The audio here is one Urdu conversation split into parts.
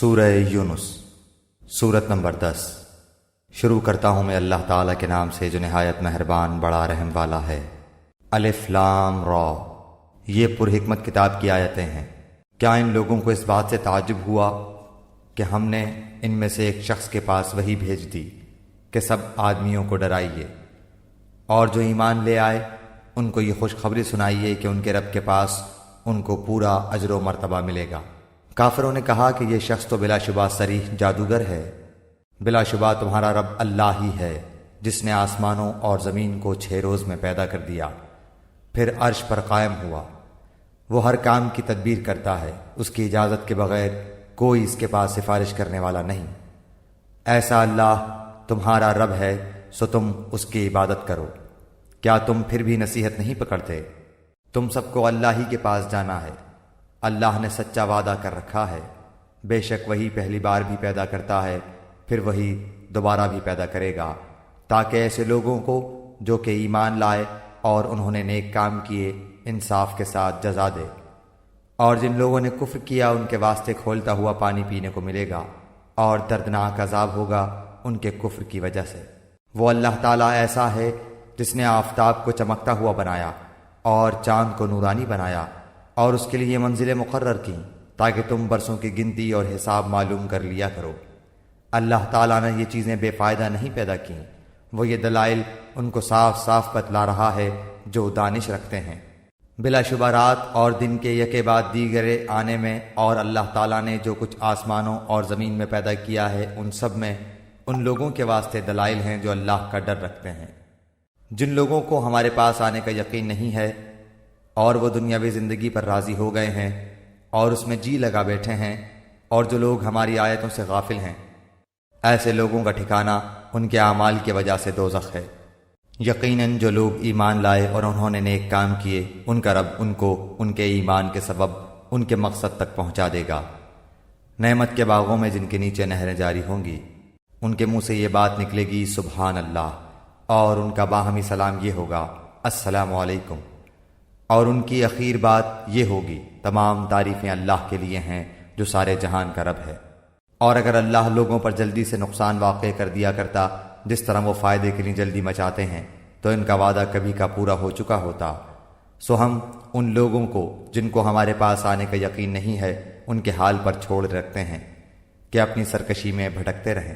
سورہ یونس سورت نمبر 10۔ شروع کرتا ہوں میں اللہ تعالیٰ کے نام سے جو نہایت مہربان بڑا رحم والا ہے۔ الف لام را، یہ پرحکمت کتاب کی آیتیں ہیں۔ کیا ان لوگوں کو اس بات سے تعجب ہوا کہ ہم نے ان میں سے ایک شخص کے پاس وحی بھیج دی کہ سب آدمیوں کو ڈرائیے، اور جو ایمان لے آئے ان کو یہ خوشخبری سنائیے کہ ان کے رب کے پاس ان کو پورا اجر و مرتبہ ملے گا۔ کافروں نے کہا کہ یہ شخص تو بلا شبہ صریح جادوگر ہے۔ بلا شبہ تمہارا رب اللہ ہی ہے جس نے آسمانوں اور زمین کو 6 روز میں پیدا کر دیا، پھر عرش پر قائم ہوا۔ وہ ہر کام کی تدبیر کرتا ہے، اس کی اجازت کے بغیر کوئی اس کے پاس سفارش کرنے والا نہیں۔ ایسا اللہ تمہارا رب ہے سو تم اس کی عبادت کرو۔ کیا تم پھر بھی نصیحت نہیں پکڑتے؟ تم سب کو اللہ ہی کے پاس جانا ہے۔ اللہ نے سچا وعدہ کر رکھا ہے، بے شک وہی پہلی بار بھی پیدا کرتا ہے، پھر وہی دوبارہ بھی پیدا کرے گا، تاکہ ایسے لوگوں کو جو کہ ایمان لائے اور انہوں نے نیک کام کیے انصاف کے ساتھ جزا دے۔ اور جن لوگوں نے کفر کیا ان کے واسطے کھولتا ہوا پانی پینے کو ملے گا، اور دردناک عذاب ہوگا ان کے کفر کی وجہ سے۔ وہ اللہ تعالیٰ ایسا ہے جس نے آفتاب کو چمکتا ہوا بنایا اور چاند کو نورانی بنایا، اور اس کے لیے منزلیں مقرر کیں تاکہ تم برسوں کی گنتی اور حساب معلوم کر لیا کرو۔ اللہ تعالیٰ نے یہ چیزیں بے فائدہ نہیں پیدا کیں، وہ یہ دلائل ان کو صاف صاف بتلا رہا ہے جو دانش رکھتے ہیں۔ بلا شبہ رات اور دن کے یکے بعد دیگرے آنے میں اور اللہ تعالیٰ نے جو کچھ آسمانوں اور زمین میں پیدا کیا ہے ان سب میں ان لوگوں کے واسطے دلائل ہیں جو اللہ کا ڈر رکھتے ہیں۔ جن لوگوں کو ہمارے پاس آنے کا یقین نہیں ہے اور وہ دنیاوی زندگی پر راضی ہو گئے ہیں اور اس میں جی لگا بیٹھے ہیں، اور جو لوگ ہماری آیتوں سے غافل ہیں، ایسے لوگوں کا ٹھکانہ ان کے اعمال کی وجہ سے دوزخ ہے۔ یقیناً جو لوگ ایمان لائے اور انہوں نے نیک کام کیے ان کا رب ان کو ان کے ایمان کے سبب ان کے مقصد تک پہنچا دے گا۔ نعمت کے باغوں میں جن کے نیچے نہریں جاری ہوں گی، ان کے منہ سے یہ بات نکلے گی سبحان اللہ، اور ان کا باہمی سلام یہ ہوگا السلام علیکم، اور ان کی اخیر بات یہ ہوگی تمام تعریفیں اللہ کے لیے ہیں جو سارے جہان کا رب ہے۔ اور اگر اللہ لوگوں پر جلدی سے نقصان واقع کر دیا کرتا جس طرح وہ فائدے کے لیے جلدی مچاتے ہیں تو ان کا وعدہ کبھی کا پورا ہو چکا ہوتا۔ سو ہم ان لوگوں کو جن کو ہمارے پاس آنے کا یقین نہیں ہے ان کے حال پر چھوڑ رکھتے ہیں کہ اپنی سرکشی میں بھٹکتے رہیں۔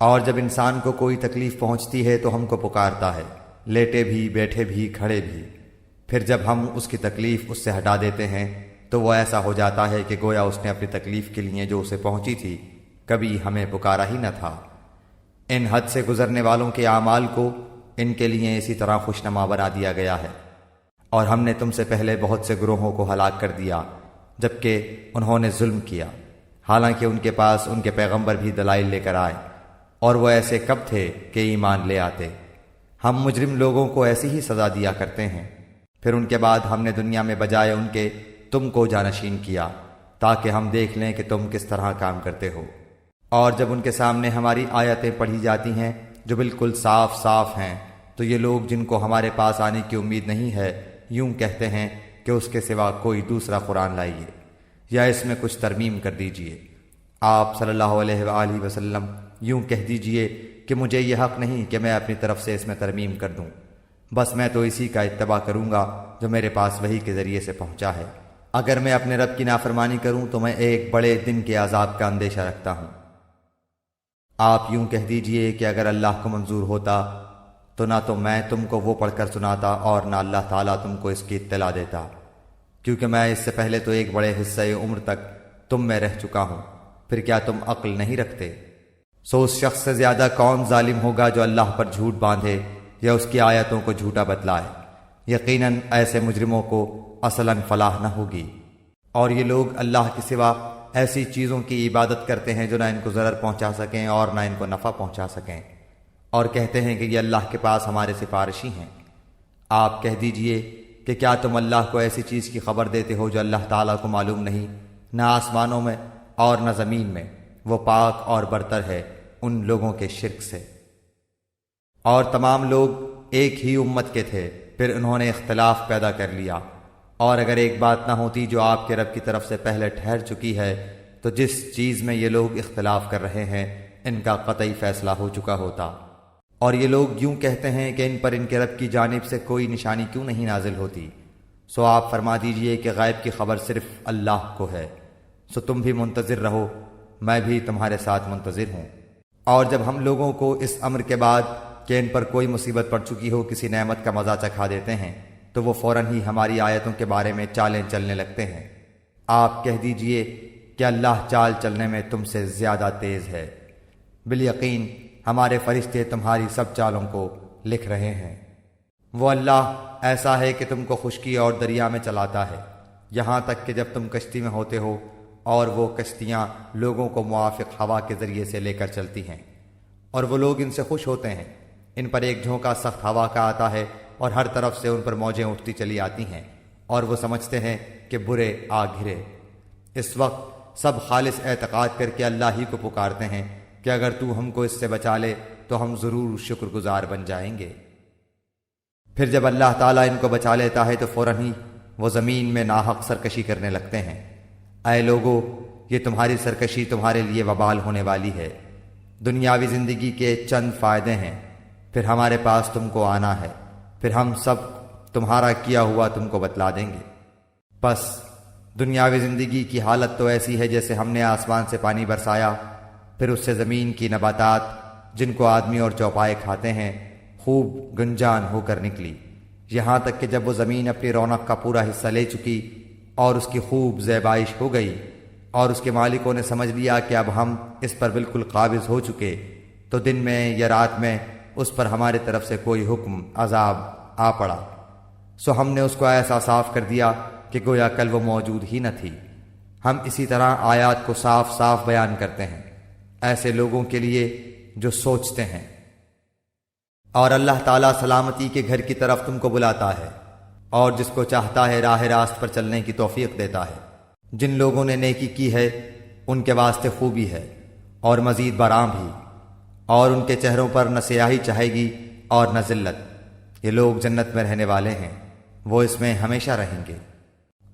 اور جب انسان کو کوئی تکلیف پہنچتی ہے تو ہم کو پکارتا ہے، لیٹے بھی، بیٹھے بھی، کھڑے بھی۔ پھر جب ہم اس کی تکلیف اس سے ہٹا دیتے ہیں تو وہ ایسا ہو جاتا ہے کہ گویا اس نے اپنی تکلیف کے لیے جو اسے پہنچی تھی کبھی ہمیں پکارا ہی نہ تھا۔ ان حد سے گزرنے والوں کے اعمال کو ان کے لیے اسی طرح خوشنما بنا دیا گیا ہے۔ اور ہم نے تم سے پہلے بہت سے گروہوں کو ہلاک کر دیا جبکہ انہوں نے ظلم کیا، حالانکہ ان کے پاس ان کے پیغمبر بھی دلائل لے کر آئے، اور وہ ایسے کب تھے کہ ایمان لے آتے۔ ہم مجرم لوگوں کو ایسی ہی سزا دیا کرتے ہیں۔ پھر ان کے بعد ہم نے دنیا میں بجائے ان کے تم کو جانشین کیا تاکہ ہم دیکھ لیں کہ تم کس طرح کام کرتے ہو۔ اور جب ان کے سامنے ہماری آیتیں پڑھی جاتی ہیں جو بالکل صاف صاف ہیں تو یہ لوگ جن کو ہمارے پاس آنے کی امید نہیں ہے یوں کہتے ہیں کہ اس کے سوا کوئی دوسرا قرآن لائیے یا اس میں کچھ ترمیم کر دیجئے۔ آپ صلی اللہ علیہ وآلہ وسلم یوں کہہ دیجئے کہ مجھے یہ حق نہیں کہ میں اپنی طرف سے اس میں ترمیم کر دوں، بس میں تو اسی کا اتباع کروں گا جو میرے پاس وحی کے ذریعے سے پہنچا ہے۔ اگر میں اپنے رب کی نافرمانی کروں تو میں ایک بڑے دن کے عذاب کا اندیشہ رکھتا ہوں۔ آپ یوں کہہ دیجئے کہ اگر اللہ کو منظور ہوتا تو نہ تو میں تم کو وہ پڑھ کر سناتا اور نہ اللہ تعالیٰ تم کو اس کی اطلاع دیتا، کیونکہ میں اس سے پہلے تو ایک بڑے حصہ عمر تک تم میں رہ چکا ہوں، پھر کیا تم عقل نہیں رکھتے؟ سو اس شخص سے زیادہ کون ظالم ہوگا جو اللہ پر جھوٹ باندھے یا اس کی آیتوں کو جھوٹا بتلائے۔ یقیناً ایسے مجرموں کو اصلاً فلاح نہ ہوگی۔ اور یہ لوگ اللہ کے سوا ایسی چیزوں کی عبادت کرتے ہیں جو نہ ان کو ضرر پہنچا سکیں اور نہ ان کو نفع پہنچا سکیں، اور کہتے ہیں کہ یہ اللہ کے پاس ہمارے سفارشی ہیں۔ آپ کہہ دیجئے کہ کیا تم اللہ کو ایسی چیز کی خبر دیتے ہو جو اللہ تعالیٰ کو معلوم نہیں، نہ آسمانوں میں اور نہ زمین میں، وہ پاک اور برتر ہے ان لوگوں کے شرک سے۔ اور تمام لوگ ایک ہی امت کے تھے، پھر انہوں نے اختلاف پیدا کر لیا، اور اگر ایک بات نہ ہوتی جو آپ کے رب کی طرف سے پہلے ٹھہر چکی ہے تو جس چیز میں یہ لوگ اختلاف کر رہے ہیں ان کا قطعی فیصلہ ہو چکا ہوتا۔ اور یہ لوگ یوں کہتے ہیں کہ ان پر ان کے رب کی جانب سے کوئی نشانی کیوں نہیں نازل ہوتی؟ سو آپ فرما دیجئے کہ غیب کی خبر صرف اللہ کو ہے، سو تم بھی منتظر رہو، میں بھی تمہارے ساتھ منتظر ہوں۔ اور جب ہم لوگوں کو اس امر کے بعد کہ ان پر کوئی مصیبت پڑ چکی ہو کسی نعمت کا مزہ چکھا دیتے ہیں تو وہ فوراً ہی ہماری آیتوں کے بارے میں چالیں چلنے لگتے ہیں۔ آپ کہہ دیجئے کہ اللہ چال چلنے میں تم سے زیادہ تیز ہے، بالیقین ہمارے فرشتے تمہاری سب چالوں کو لکھ رہے ہیں۔ وہ اللہ ایسا ہے کہ تم کو خشکی اور دریا میں چلاتا ہے، یہاں تک کہ جب تم کشتی میں ہوتے ہو اور وہ کشتیاں لوگوں کو موافق ہوا کے ذریعے سے لے کر چلتی ہیں، اور وہ لوگ ان سے خوش ہوتے ہیں۔ ان پر ایک جھونکا سخت ہوا کا آتا ہے اور ہر طرف سے ان پر موجیں اٹھتی چلی آتی ہیں، اور وہ سمجھتے ہیں کہ برے آ گھرے۔ اس وقت سب خالص اعتقاد کر کے اللہ ہی کو پکارتے ہیں کہ اگر تو ہم کو اس سے بچا لے تو ہم ضرور شکر گزار بن جائیں گے۔ پھر جب اللہ تعالیٰ ان کو بچا لیتا ہے تو فوراً ہی وہ زمین میں ناحق سرکشی کرنے لگتے ہیں۔ اے لوگو، یہ تمہاری سرکشی تمہارے لیے وبال ہونے والی ہے۔ دنیاوی زندگی کے چند فائدے ہیں، پھر ہمارے پاس تم کو آنا ہے، پھر ہم سب تمہارا کیا ہوا تم کو بتلا دیں گے۔ بس دنیاوی زندگی کی حالت تو ایسی ہے جیسے ہم نے آسمان سے پانی برسایا، پھر اس سے زمین کی نباتات جن کو آدمی اور چوپائے کھاتے ہیں خوب گنجان ہو کر نکلی، یہاں تک کہ جب وہ زمین اپنی رونق کا پورا حصہ لے چکی اور اس کی خوب زیبائش ہو گئی اور اس کے مالکوں نے سمجھ لیا کہ اب ہم اس پر بالکل قابض ہو چکے، تو دن میں یا رات میں اس پر ہماری طرف سے کوئی حکم عذاب آ پڑا، سو ہم نے اس کو ایسا صاف کر دیا کہ گویا کل وہ موجود ہی نہ تھی۔ ہم اسی طرح آیات کو صاف صاف بیان کرتے ہیں ایسے لوگوں کے لیے جو سوچتے ہیں۔ اور اللہ تعالیٰ سلامتی کے گھر کی طرف تم کو بلاتا ہے اور جس کو چاہتا ہے راہ راست پر چلنے کی توفیق دیتا ہے۔ جن لوگوں نے نیکی کی ہے ان کے واسطے خوبی ہے اور مزید برآں بھی، اور ان کے چہروں پر نہ سیاہی چاہے گی اور نہ ذلت۔ یہ لوگ جنت میں رہنے والے ہیں، وہ اس میں ہمیشہ رہیں گے۔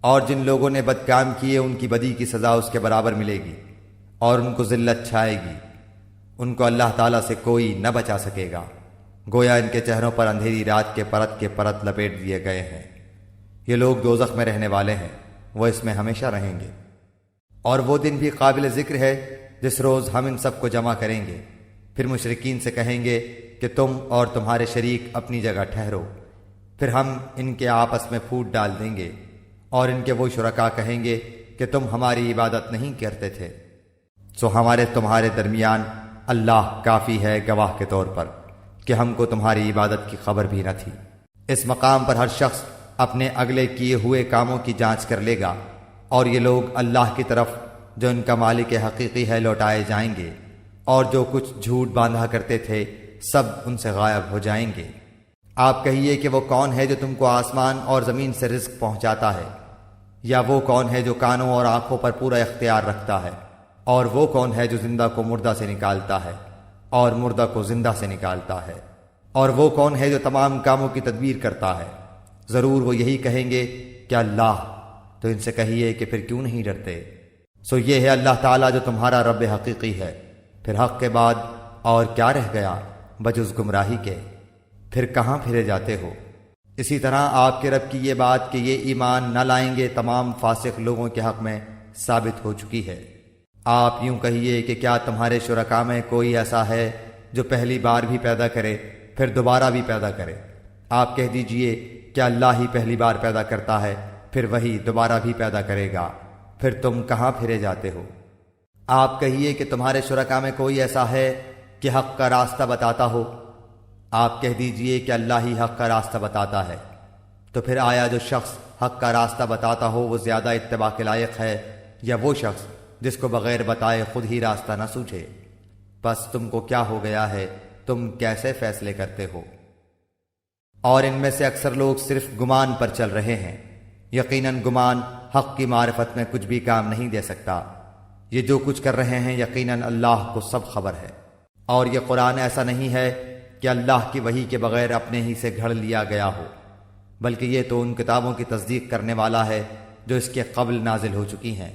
اور جن لوگوں نے بد کام کیے ان کی بدی کی سزا اس کے برابر ملے گی اور ان کو ذلت چھائے گی، ان کو اللہ تعالیٰ سے کوئی نہ بچا سکے گا، گویا ان کے چہروں پر اندھیری رات کے پرت لپیٹ دیے گئے ہیں۔ یہ لوگ دوزخ میں رہنے والے ہیں، وہ اس میں ہمیشہ رہیں گے۔ اور وہ دن بھی قابل ذکر ہے جس روز ہم ان سب کو جمع کریں گے، پھر مشرکین سے کہیں گے کہ تم اور تمہارے شریک اپنی جگہ ٹھہرو، پھر ہم ان کے آپس میں پھوٹ ڈال دیں گے، اور ان کے وہ شرکا کہیں گے کہ تم ہماری عبادت نہیں کرتے تھے، سو ہمارے تمہارے درمیان اللہ کافی ہے گواہ کے طور پر کہ ہم کو تمہاری عبادت کی خبر بھی نہ تھی۔ اس مقام پر ہر شخص اپنے اگلے کیے ہوئے کاموں کی جانچ کر لے گا، اور یہ لوگ اللہ کی طرف جو ان کا مالک حقیقی ہے لوٹائے جائیں گے، اور جو کچھ جھوٹ باندھا کرتے تھے سب ان سے غائب ہو جائیں گے۔ آپ کہیے کہ وہ کون ہے جو تم کو آسمان اور زمین سے رزق پہنچاتا ہے، یا وہ کون ہے جو کانوں اور آنکھوں پر پورا اختیار رکھتا ہے، اور وہ کون ہے جو زندہ کو مردہ سے نکالتا ہے اور مردہ کو زندہ سے نکالتا ہے، اور وہ کون ہے جو تمام کاموں کی تدبیر کرتا ہے؟ ضرور وہ یہی کہیں گے کہ اللہ۔ تو ان سے کہیے کہ پھر کیوں نہیں ڈرتے؟ سو یہ ہے اللہ تعالیٰ جو تمہارا رب حقیقی ہے، پھر حق کے بعد اور کیا رہ گیا بجز گمراہی کے؟ پھر کہاں پھرے جاتے ہو؟ اسی طرح آپ کے رب کی یہ بات کہ یہ ایمان نہ لائیں گے تمام فاسق لوگوں کے حق میں ثابت ہو چکی ہے۔ آپ یوں کہیے کہ کیا تمہارے شرکاء میں کوئی ایسا ہے جو پہلی بار بھی پیدا کرے پھر دوبارہ بھی پیدا کرے؟ آپ کہہ دیجئے کہ اللہ ہی پہلی بار پیدا کرتا ہے پھر وہی دوبارہ بھی پیدا کرے گا، پھر تم کہاں پھرے جاتے ہو؟ آپ کہیے کہ تمہارے شرکاء میں کوئی ایسا ہے کہ حق کا راستہ بتاتا ہو؟ آپ کہہ دیجئے کہ اللہ ہی حق کا راستہ بتاتا ہے۔ تو پھر آیا جو شخص حق کا راستہ بتاتا ہو وہ زیادہ اتباع کے لائق ہے، یا وہ شخص جس کو بغیر بتائے خود ہی راستہ نہ سوچے؟ بس تم کو کیا ہو گیا ہے، تم کیسے فیصلے کرتے ہو؟ اور ان میں سے اکثر لوگ صرف گمان پر چل رہے ہیں، یقیناً گمان حق کی معرفت میں کچھ بھی کام نہیں دے سکتا۔ یہ جو کچھ کر رہے ہیں یقیناً اللہ کو سب خبر ہے۔ اور یہ قرآن ایسا نہیں ہے کہ اللہ کی وحی کے بغیر اپنے ہی سے گھڑ لیا گیا ہو، بلکہ یہ تو ان کتابوں کی تصدیق کرنے والا ہے جو اس کے قبل نازل ہو چکی ہیں،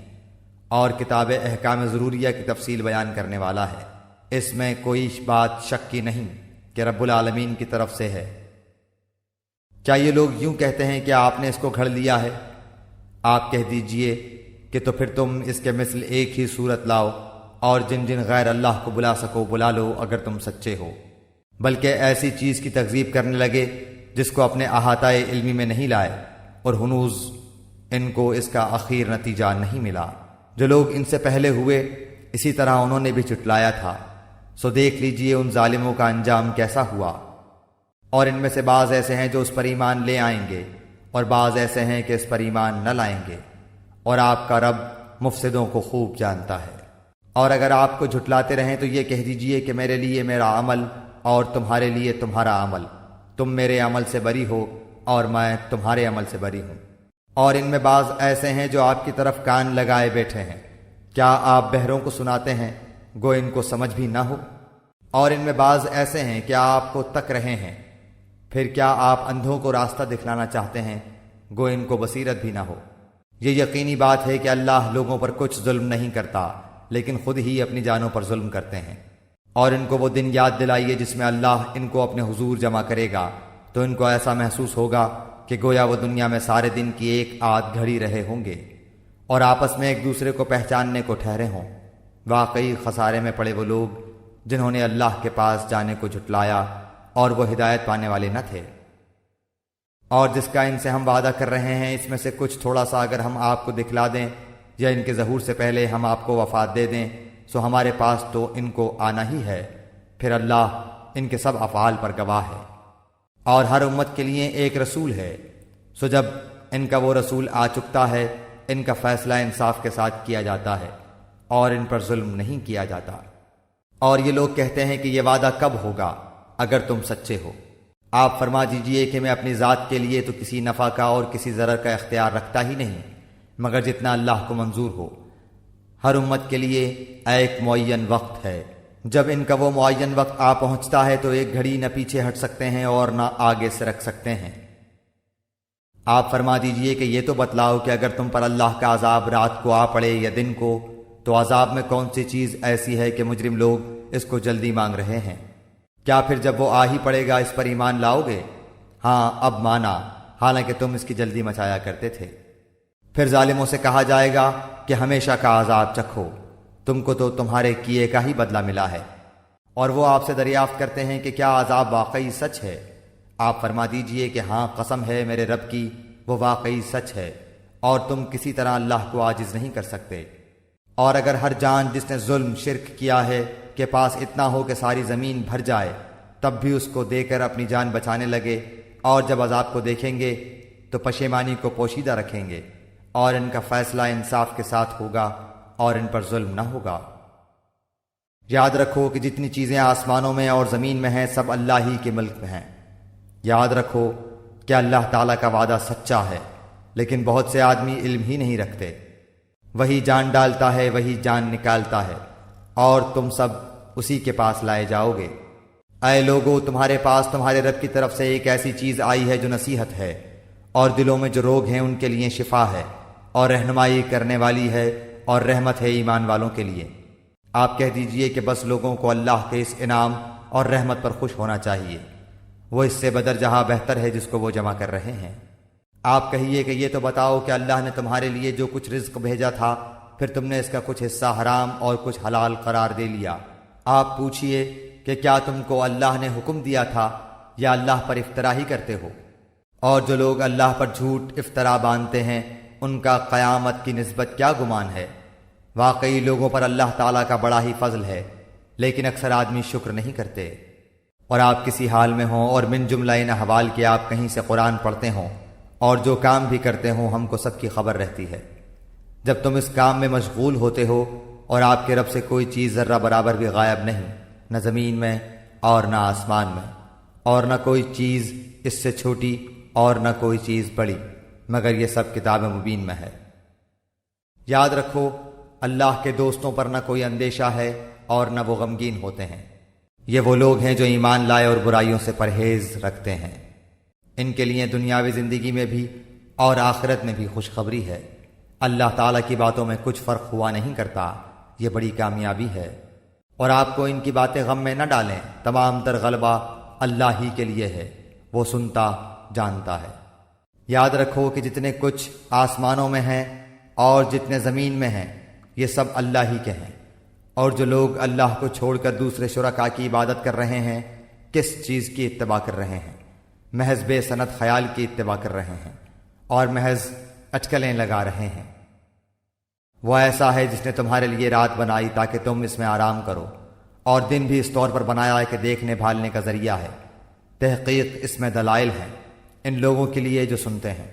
اور کتاب احکام ضروریہ کی تفصیل بیان کرنے والا ہے۔ اس میں کوئی بات شک کی نہیں کہ رب العالمین کی طرف سے ہے۔ کیا یہ لوگ یوں کہتے ہیں کہ آپ نے اس کو گھڑ لیا ہے؟ آپ کہہ دیجئے کہ تو پھر تم اس کے مثل ایک ہی صورت لاؤ اور جن جن غیر اللہ کو بلا سکو بلا لو اگر تم سچے ہو۔ بلکہ ایسی چیز کی تکذیب کرنے لگے جس کو اپنے احاطہ علمی میں نہیں لائے، اور ہنوز ان کو اس کا اخیر نتیجہ نہیں ملا۔ جو لوگ ان سے پہلے ہوئے اسی طرح انہوں نے بھی جھٹلایا تھا، سو دیکھ لیجئے ان ظالموں کا انجام کیسا ہوا۔ اور ان میں سے بعض ایسے ہیں جو اس پر ایمان لے آئیں گے، اور بعض ایسے ہیں کہ اس پر ایمان نہ لائیں گے، اور آپ کا رب مفسدوں کو خوب جانتا ہے۔ اور اگر آپ کو جھٹلاتے رہیں تو یہ کہہ دیجئے کہ میرے لیے میرا عمل اور تمہارے لیے تمہارا عمل، تم میرے عمل سے بری ہو اور میں تمہارے عمل سے بری ہوں۔ اور ان میں بعض ایسے ہیں جو آپ کی طرف کان لگائے بیٹھے ہیں، کیا آپ بہروں کو سناتے ہیں گو ان کو سمجھ بھی نہ ہو؟ اور ان میں بعض ایسے ہیں کہ آپ کو تک رہے ہیں، پھر کیا آپ اندھوں کو راستہ دکھلانا چاہتے ہیں گو ان کو بصیرت بھی نہ ہو؟ یہ یقینی بات ہے کہ اللہ لوگوں پر کچھ ظلم نہیں کرتا، لیکن خود ہی اپنی جانوں پر ظلم کرتے ہیں۔ اور ان کو وہ دن یاد دلائیے جس میں اللہ ان کو اپنے حضور جمع کرے گا، تو ان کو ایسا محسوس ہوگا کہ گویا وہ دنیا میں سارے دن کی ایک آدھ گھڑی رہے ہوں گے، اور آپس میں ایک دوسرے کو پہچاننے کو ٹھہرے ہوں۔ واقعی خسارے میں پڑے وہ لوگ جنہوں نے اللہ کے پاس جانے کو جھٹلایا اور وہ ہدایت پانے والے نہ تھے۔ اور جس کا ان سے ہم وعدہ کر رہے ہیں اس میں سے کچھ تھوڑا سا اگر ہم آپ کو دکھلا دیں یا ان کے ظہور سے پہلے ہم آپ کو وفات دے دیں، سو ہمارے پاس تو ان کو آنا ہی ہے، پھر اللہ ان کے سب افعال پر گواہ ہے۔ اور ہر امت کے لیے ایک رسول ہے، سو جب ان کا وہ رسول آ چکتا ہے ان کا فیصلہ انصاف کے ساتھ کیا جاتا ہے اور ان پر ظلم نہیں کیا جاتا۔ اور یہ لوگ کہتے ہیں کہ یہ وعدہ کب ہوگا اگر تم سچے ہو؟ آپ فرما دیجئے کہ میں اپنی ذات کے لیے تو کسی نفع کا اور کسی ضرر کا اختیار رکھتا ہی نہیں مگر جتنا اللہ کو منظور ہو۔ ہر امت کے لیے ایک معین وقت ہے، جب ان کا وہ معین وقت آ پہنچتا ہے تو ایک گھڑی نہ پیچھے ہٹ سکتے ہیں اور نہ آگے سے رکھ سکتے ہیں۔ آپ فرما دیجئے کہ یہ تو بتلاؤ کہ اگر تم پر اللہ کا عذاب رات کو آ پڑے یا دن کو، تو عذاب میں کون سی چیز ایسی ہے کہ مجرم لوگ اس کو جلدی مانگ رہے ہیں؟ کیا پھر جب وہ آ ہی پڑے گا اس پر ایمان لاؤ گے؟ ہاں اب مانا، حالانکہ تم اس کی جلدی مچایا کرتے تھے۔ پھر ظالموں سے کہا جائے گا کہ ہمیشہ کا عذاب چکھو، تم کو تو تمہارے کیے کا ہی بدلہ ملا ہے۔ اور وہ آپ سے دریافت کرتے ہیں کہ کیا عذاب واقعی سچ ہے؟ آپ فرما دیجئے کہ ہاں قسم ہے میرے رب کی، وہ واقعی سچ ہے، اور تم کسی طرح اللہ کو عاجز نہیں کر سکتے۔ اور اگر ہر جان جس نے ظلم شرک کیا ہے کے پاس اتنا ہو کہ ساری زمین بھر جائے، تب بھی اس کو دے کر اپنی جان بچانے لگے، اور جب عذاب کو دیکھیں گے تو پشیمانی کو پوشیدہ رکھیں گے، اور ان کا فیصلہ انصاف کے ساتھ ہوگا اور ان پر ظلم نہ ہوگا۔ یاد رکھو کہ جتنی چیزیں آسمانوں میں اور زمین میں ہیں سب اللہ ہی کے ملک میں ہیں۔ یاد رکھو کہ اللہ تعالیٰ کا وعدہ سچا ہے، لیکن بہت سے آدمی علم ہی نہیں رکھتے۔ وہی جان ڈالتا ہے، وہی جان نکالتا ہے، اور تم سب اسی کے پاس لائے جاؤ گے۔ اے لوگو، تمہارے پاس تمہارے رب کی طرف سے ایک ایسی چیز آئی ہے جو نصیحت ہے، اور دلوں میں جو روگ ہیں ان کے لیے شفا ہے، اور رہنمائی کرنے والی ہے، اور رحمت ہے ایمان والوں کے لیے۔ آپ کہہ دیجئے کہ بس لوگوں کو اللہ کے اس انعام اور رحمت پر خوش ہونا چاہیے، وہ اس سے بدر جہاں بہتر ہے جس کو وہ جمع کر رہے ہیں۔ آپ کہیے کہ یہ تو بتاؤ کہ اللہ نے تمہارے لیے جو کچھ رزق بھیجا تھا پھر تم نے اس کا کچھ حصہ حرام اور کچھ حلال قرار دے لیا۔ آپ پوچھئے کہ کیا تم کو اللہ نے حکم دیا تھا یا اللہ پر افطرا ہی کرتے ہو؟ اور جو لوگ اللہ پر جھوٹ افطرا باندھتے ہیں ان کا قیامت کی نسبت کیا گمان ہے؟ واقعی لوگوں پر اللہ تعالیٰ کا بڑا ہی فضل ہے، لیکن اکثر آدمی شکر نہیں کرتے۔ اور آپ کسی حال میں ہوں اور من جملہ ان احوال کے آپ کہیں سے قرآن پڑھتے ہوں اور جو کام بھی کرتے ہوں ہم کو سب کی خبر رہتی ہے۔ جب تم اس کام میں مشغول ہوتے ہو اور آپ کے رب سے کوئی چیز ذرہ برابر بھی غائب نہیں، نہ زمین میں اور نہ آسمان میں، اور نہ کوئی چیز اس سے چھوٹی اور نہ کوئی چیز بڑی، مگر یہ سب کتاب مبین میں ہے۔ یاد رکھو اللہ کے دوستوں پر نہ کوئی اندیشہ ہے اور نہ وہ غمگین ہوتے ہیں۔ یہ وہ لوگ ہیں جو ایمان لائے اور برائیوں سے پرہیز رکھتے ہیں، ان کے لیے دنیاوی زندگی میں بھی اور آخرت میں بھی خوشخبری ہے۔ اللہ تعالیٰ کی باتوں میں کچھ فرق ہوا نہیں کرتا، یہ بڑی کامیابی ہے۔ اور آپ کو ان کی باتیں غم میں نہ ڈالیں، تمام تر غلبہ اللہ ہی کے لیے ہے، وہ سنتا جانتا ہے۔ یاد رکھو کہ جتنے کچھ آسمانوں میں ہیں اور جتنے زمین میں ہیں یہ سب اللہ ہی کے ہیں، اور جو لوگ اللہ کو چھوڑ کر دوسرے شرکاء کی عبادت کر رہے ہیں کس چیز کی اتباع کر رہے ہیں؟ محض بے سند خیال کی اتباع کر رہے ہیں اور محض اٹکلیں لگا رہے ہیں۔ وہ ایسا ہے جس نے تمہارے لیے رات بنائی تاکہ تم اس میں آرام کرو، اور دن بھی اس طور پر بنایا ہے کہ دیکھنے بھالنے کا ذریعہ ہے۔ تحقیق اس میں دلائل ہیں ان لوگوں کے لیے جو سنتے ہیں۔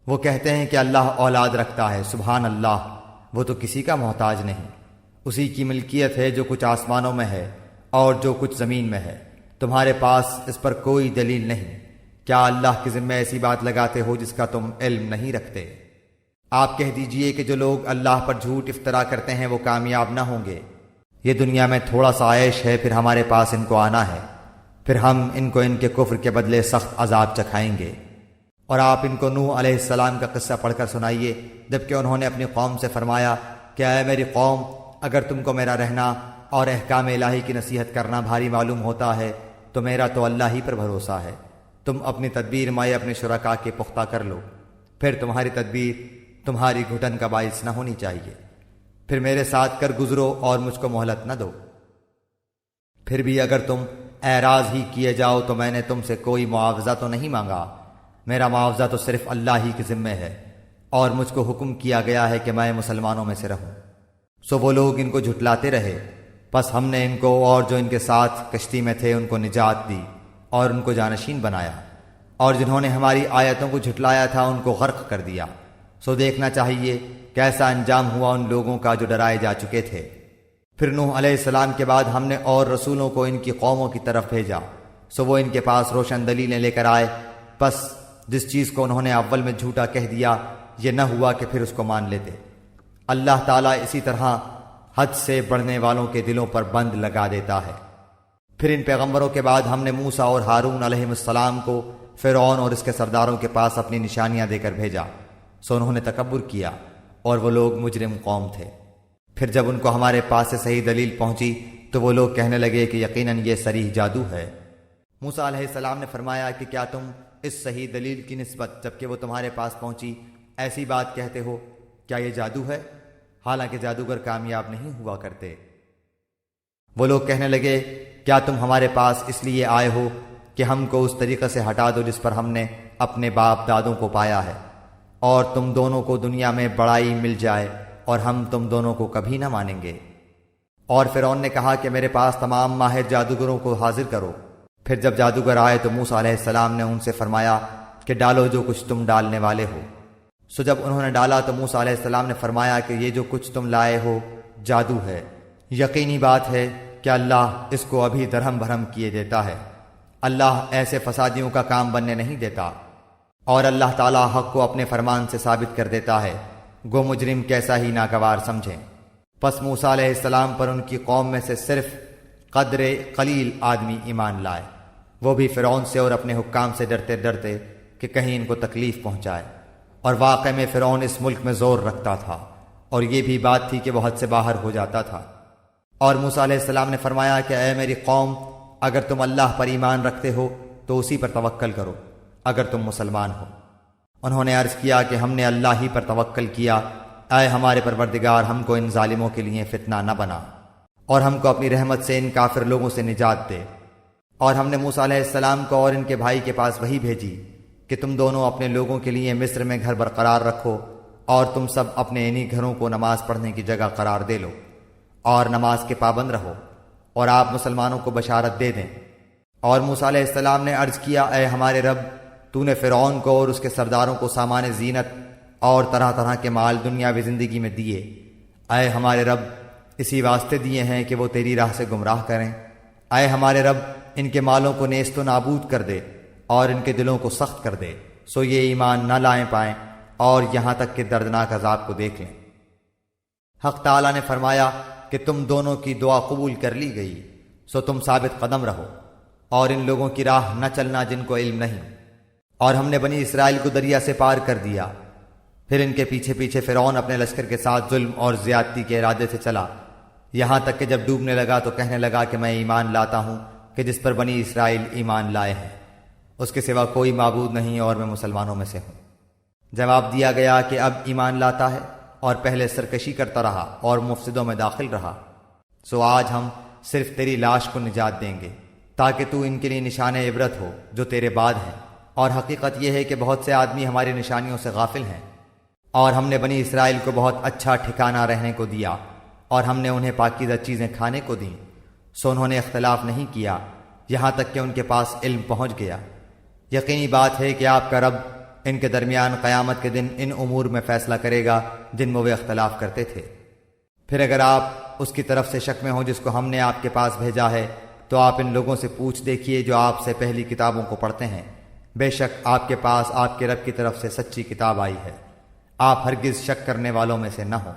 وہ کہتے ہیں کہ اللہ اولاد رکھتا ہے، سبحان اللہ، وہ تو کسی کا محتاج نہیں، اسی کی ملکیت ہے جو کچھ آسمانوں میں ہے اور جو کچھ زمین میں ہے، تمہارے پاس اس پر کوئی دلیل نہیں۔ کیا اللہ کے ذمہ ایسی بات لگاتے ہو جس کا تم علم نہیں رکھتے؟ آپ کہہ دیجئے کہ جو لوگ اللہ پر جھوٹ افطرا کرتے ہیں وہ کامیاب نہ ہوں گے۔ یہ دنیا میں تھوڑا سا عیش ہے، پھر ہمارے پاس ان کو آنا ہے، پھر ہم ان کو ان کے کفر کے بدلے سخت عذاب چکھائیں گے۔ اور آپ ان کو نوح علیہ السلام کا قصہ پڑھ کر سنائیے، جبکہ انہوں نے اپنی قوم سے فرمایا کہ اے میری قوم، اگر تم کو میرا رہنا اور احکام الہی کی نصیحت کرنا بھاری معلوم ہوتا ہے تو میرا تو اللہ ہی پر بھروسہ ہے۔ تم اپنی تدبیر مائے اپنے شرکاء کے پختہ کر لو، پھر تمہاری تدبیر تمہاری گھٹن کا باعث نہ ہونی چاہیے، پھر میرے ساتھ کر گزرو اور مجھ کو مہلت نہ دو۔ پھر بھی اگر تم اعراض ہی کیے جاؤ تو میں نے تم سے کوئی معاوضہ تو نہیں مانگا، میرا معاوضہ تو صرف اللہ ہی کے ذمہ ہے، اور مجھ کو حکم کیا گیا ہے کہ میں مسلمانوں میں سے رہوں۔ سو وہ لوگ ان کو جھٹلاتے رہے، پس ہم نے ان کو اور جو ان کے ساتھ کشتی میں تھے ان کو نجات دی اور ان کو جانشین بنایا، اور جنہوں نے ہماری آیتوں کو جھٹلایا تھا ان کو غرق کر دیا۔ سو دیکھنا چاہیے کیسا انجام ہوا ان لوگوں کا جو ڈرائے جا چکے تھے۔ پھر نوح علیہ السلام کے بعد ہم نے اور رسولوں کو ان کی قوموں کی طرف بھیجا، سو وہ ان کے پاس روشن دلیلیں لے کر آئے، پس جس چیز کو انہوں نے اول میں جھوٹا کہہ دیا یہ نہ ہوا کہ پھر اس کو مان لیتے۔ اللہ تعالیٰ اسی طرح حد سے بڑھنے والوں کے دلوں پر بند لگا دیتا ہے۔ پھر ان پیغمبروں کے بعد ہم نے موسیٰ اور ہارون علیہ السلام کو فرعون اور اس کے سرداروں کے پاس اپنی نشانیاں دے کر بھیجا، سو انہوں نے تکبر کیا اور وہ لوگ مجرم قوم تھے۔ پھر جب ان کو ہمارے پاس سے صحیح دلیل پہنچی تو وہ لوگ کہنے لگے کہ یقیناً یہ صریح جادو ہے۔ موسیٰ علیہ السلام نے فرمایا کہ کیا تم اس صحیح دلیل کی نسبت جبکہ وہ تمہارے پاس پہنچی ایسی بات کہتے ہو؟ کیا یہ جادو ہے؟ حالانکہ جادوگر کامیاب نہیں ہوا کرتے۔ وہ لوگ کہنے لگے کیا تم ہمارے پاس اس لیے آئے ہو کہ ہم کو اس طریقے سے ہٹا دو جس پر ہم نے اپنے باپ دادوں کو پایا ہے، اور تم دونوں کو دنیا میں بڑائی مل جائے اور ہم تم دونوں کو کبھی نہ مانیں گے۔ اور فرعون نے کہا کہ میرے پاس تمام ماہر جادوگروں کو حاضر کرو۔ پھر جب جادوگر آئے تو موسیٰ علیہ السلام نے ان سے فرمایا کہ ڈالو جو کچھ تم ڈالنے والے ہو۔ سو جب انہوں نے ڈالا تو موسیٰ علیہ السلام نے فرمایا کہ یہ جو کچھ تم لائے ہو جادو ہے، یقینی بات ہے کہ اللہ اس کو ابھی درہم بھرم کیے دیتا ہے۔ اللہ ایسے فسادیوں کا کام بننے نہیں دیتا، اور اللہ تعالیٰ حق کو اپنے فرمان سے ثابت کر دیتا ہے، گو مجرم کیسا ہی ناگوار سمجھیں۔ پس موسیٰ علیہ السلام پر ان کی قوم میں سے صرف قدر قلیل آدمی ایمان لائے، وہ بھی فرعون سے اور اپنے حکام سے ڈرتے ڈرتے کہ کہیں ان کو تکلیف پہنچائے۔ اور واقع میں فرعون اس ملک میں زور رکھتا تھا، اور یہ بھی بات تھی کہ وہ حد سے باہر ہو جاتا تھا۔ اور موسیٰ علیہ السلام نے فرمایا کہ اے میری قوم، اگر تم اللہ پر ایمان رکھتے ہو تو اسی پر توکل کرو اگر تم مسلمان ہو۔ انہوں نے عرض کیا کہ ہم نے اللہ ہی پر توکل کیا، اے ہمارے پروردگار ہم کو ان ظالموں کے لیے فتنہ نہ بنا، اور ہم کو اپنی رحمت سے ان کافر لوگوں سے نجات دے۔ اور ہم نے موسیٰ علیہ السلام کو اور ان کے بھائی کے پاس وحی بھیجی کہ تم دونوں اپنے لوگوں کے لیے مصر میں گھر برقرار رکھو، اور تم سب اپنے انہی گھروں کو نماز پڑھنے کی جگہ قرار دے لو، اور نماز کے پابند رہو، اور آپ مسلمانوں کو بشارت دے دیں۔ اور موسیٰ علیہ السلام نے عرض کیا اے ہمارے رب، تو نے فرعون کو اور اس کے سرداروں کو سامان زینت اور طرح طرح کے مال دنیاوی زندگی میں دیے، اے ہمارے رب اسی واسطے دیے ہیں کہ وہ تیری راہ سے گمراہ کریں۔ اے ہمارے رب ان کے مالوں کو نیست و نابود کر دے اور ان کے دلوں کو سخت کر دے، سو یہ ایمان نہ لائیں پائیں اور یہاں تک کہ دردناک عذاب کو دیکھ لیں۔ حق تعالیٰ نے فرمایا کہ تم دونوں کی دعا قبول کر لی گئی، سو تم ثابت قدم رہو اور ان لوگوں کی راہ نہ چلنا جن کو علم نہیں۔ اور ہم نے بنی اسرائیل کو دریا سے پار کر دیا، پھر ان کے پیچھے پیچھے فرعون اپنے لشکر کے ساتھ ظلم اور زیادتی کے ارادے سے چلا، یہاں تک کہ جب ڈوبنے لگا تو کہنے لگا کہ میں ایمان لاتا ہوں کہ جس پر بنی اسرائیل ایمان لائے ہیں، اس کے سوا کوئی معبود نہیں اور میں مسلمانوں میں سے ہوں۔ جواب دیا گیا کہ اب ایمان لاتا ہے اور پہلے سرکشی کرتا رہا اور مفسدوں میں داخل رہا، سو آج ہم صرف تیری لاش کو نجات دیں گے تاکہ تو ان کے لیے نشان عبرت ہو جو تیرے بعد ہیں، اور حقیقت یہ ہے کہ بہت سے آدمی ہماری نشانیوں سے غافل ہیں، اور ہم نے بنی اسرائیل کو بہت اچھا ٹھکانہ رہنے کو دیا اور ہم نے انہیں پاکیزہ چیزیں کھانے کو دیں، سو انہوں نے اختلاف نہیں کیا یہاں تک کہ ان کے پاس علم پہنچ گیا۔ یقینی بات ہے کہ آپ کا رب ان کے درمیان قیامت کے دن ان امور میں فیصلہ کرے گا جن میں وہ اختلاف کرتے تھے۔ پھر اگر آپ اس کی طرف سے شک میں ہوں جس کو ہم نے آپ کے پاس بھیجا ہے تو آپ ان لوگوں سے پوچھ دیکھیے جو آپ سے پہلی کتابوں کو پڑھتے ہیں، بے شک آپ کے پاس آپ کے رب کی طرف سے سچی کتاب آئی ہے، آپ ہرگز شک کرنے والوں میں سے نہ ہوں،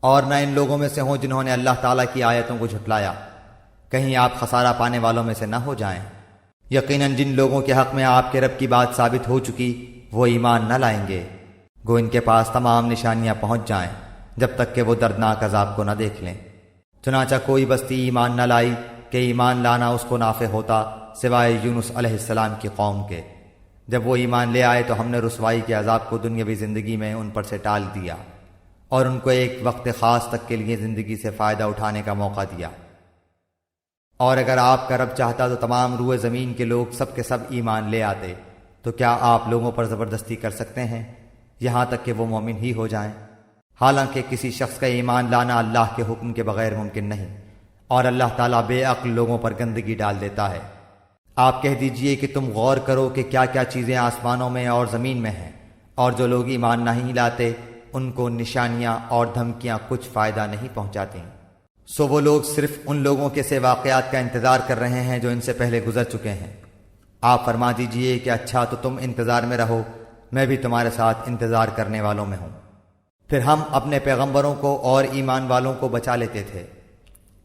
اور نہ ان لوگوں میں سے ہوں جنہوں نے اللہ تعالیٰ کی آیتوں کو جھٹلایا، کہیں آپ خسارہ پانے والوں میں سے نہ ہو جائیں۔ یقیناً جن لوگوں کے حق میں آپ کے رب کی بات ثابت ہو چکی وہ ایمان نہ لائیں گے، گو ان کے پاس تمام نشانیاں پہنچ جائیں جب تک کہ وہ دردناک عذاب کو نہ دیکھ لیں۔ چنانچہ کوئی بستی ایمان نہ لائی کہ ایمان لانا اس کو نافع ہوتا سوائے یونس علیہ السلام کی قوم کے، جب وہ ایمان لے آئے تو ہم نے رسوائی کے عذاب کو دنیاوی زندگی میں ان پر سے ٹال دیا اور ان کو ایک وقت خاص تک کے لیے زندگی سے فائدہ اٹھانے کا موقع دیا۔ اور اگر آپ کا رب چاہتا تو تمام روئے زمین کے لوگ سب کے سب ایمان لے آتے، تو کیا آپ لوگوں پر زبردستی کر سکتے ہیں یہاں تک کہ وہ مومن ہی ہو جائیں؟ حالانکہ کسی شخص کا ایمان لانا اللہ کے حکم کے بغیر ممکن نہیں، اور اللہ تعالیٰ بے عقل لوگوں پر گندگی ڈال دیتا ہے۔ آپ کہہ دیجئے کہ تم غور کرو کہ کیا کیا چیزیں آسمانوں میں اور زمین میں ہیں، اور جو لوگ ایمان نہیں لاتے ان کو نشانیاں اور دھمکیاں کچھ فائدہ نہیں پہنچاتی، سو وہ لوگ صرف ان لوگوں کے سے واقعات کا انتظار کر رہے ہیں جو ان سے پہلے گزر چکے ہیں۔ آپ فرما دیجئے کہ اچھا تو تم انتظار میں رہو، میں بھی تمہارے ساتھ انتظار کرنے والوں میں ہوں۔ پھر ہم اپنے پیغمبروں کو اور ایمان والوں کو بچا لیتے تھے،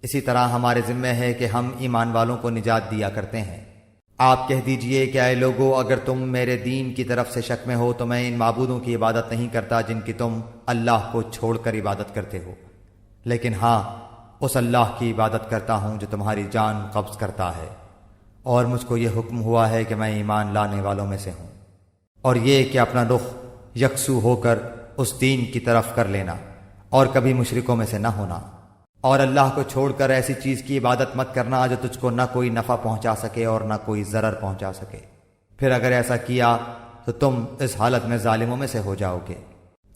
اسی طرح ہمارے ذمہ ہے کہ ہم ایمان والوں کو نجات دیا کرتے ہیں۔ آپ کہہ دیجئے کہ اے لوگو، اگر تم میرے دین کی طرف سے شک میں ہو تو میں ان معبودوں کی عبادت نہیں کرتا جن کی تم اللہ کو چھوڑ کر عبادت کرتے ہو، لیکن ہاں اس اللہ کی عبادت کرتا ہوں جو تمہاری جان قبض کرتا ہے، اور مجھ کو یہ حکم ہوا ہے کہ میں ایمان لانے والوں میں سے ہوں، اور یہ کہ اپنا رخ یکسو ہو کر اس دین کی طرف کر لینا اور کبھی مشرکوں میں سے نہ ہونا، اور اللہ کو چھوڑ کر ایسی چیز کی عبادت مت کرنا جو تجھ کو نہ کوئی نفع پہنچا سکے اور نہ کوئی ضرر پہنچا سکے، پھر اگر ایسا کیا تو تم اس حالت میں ظالموں میں سے ہو جاؤ گے۔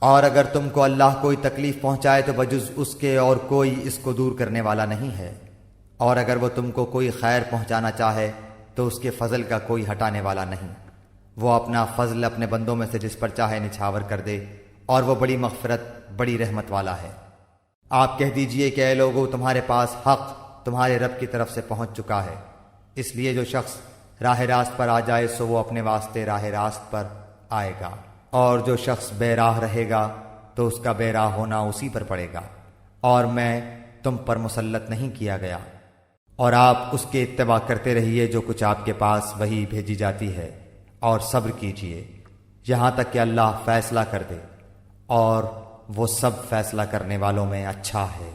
اور اگر تم کو اللہ کوئی تکلیف پہنچائے تو بجز اس کے اور کوئی اس کو دور کرنے والا نہیں ہے، اور اگر وہ تم کو کوئی خیر پہنچانا چاہے تو اس کے فضل کا کوئی ہٹانے والا نہیں، وہ اپنا فضل اپنے بندوں میں سے جس پر چاہے نچھاور کر دے، اور وہ بڑی مغفرت بڑی رحمت والا ہے۔ آپ کہہ دیجئے کہ اے لوگو، تمہارے پاس حق تمہارے رب کی طرف سے پہنچ چکا ہے، اس لیے جو شخص راہ راست پر آ جائے سو وہ اپنے واسطے راہ راست پر آئے گا، اور جو شخص بے راہ رہے گا تو اس کا بے راہ ہونا اسی پر پڑے گا، اور میں تم پر مسلط نہیں کیا گیا۔ اور آپ اس کے اتباع کرتے رہیے جو کچھ آپ کے پاس وہی بھیجی جاتی ہے، اور صبر کیجیے یہاں تک کہ اللہ فیصلہ کر دے، اور وہ سب فیصلہ کرنے والوں میں اچھا ہے۔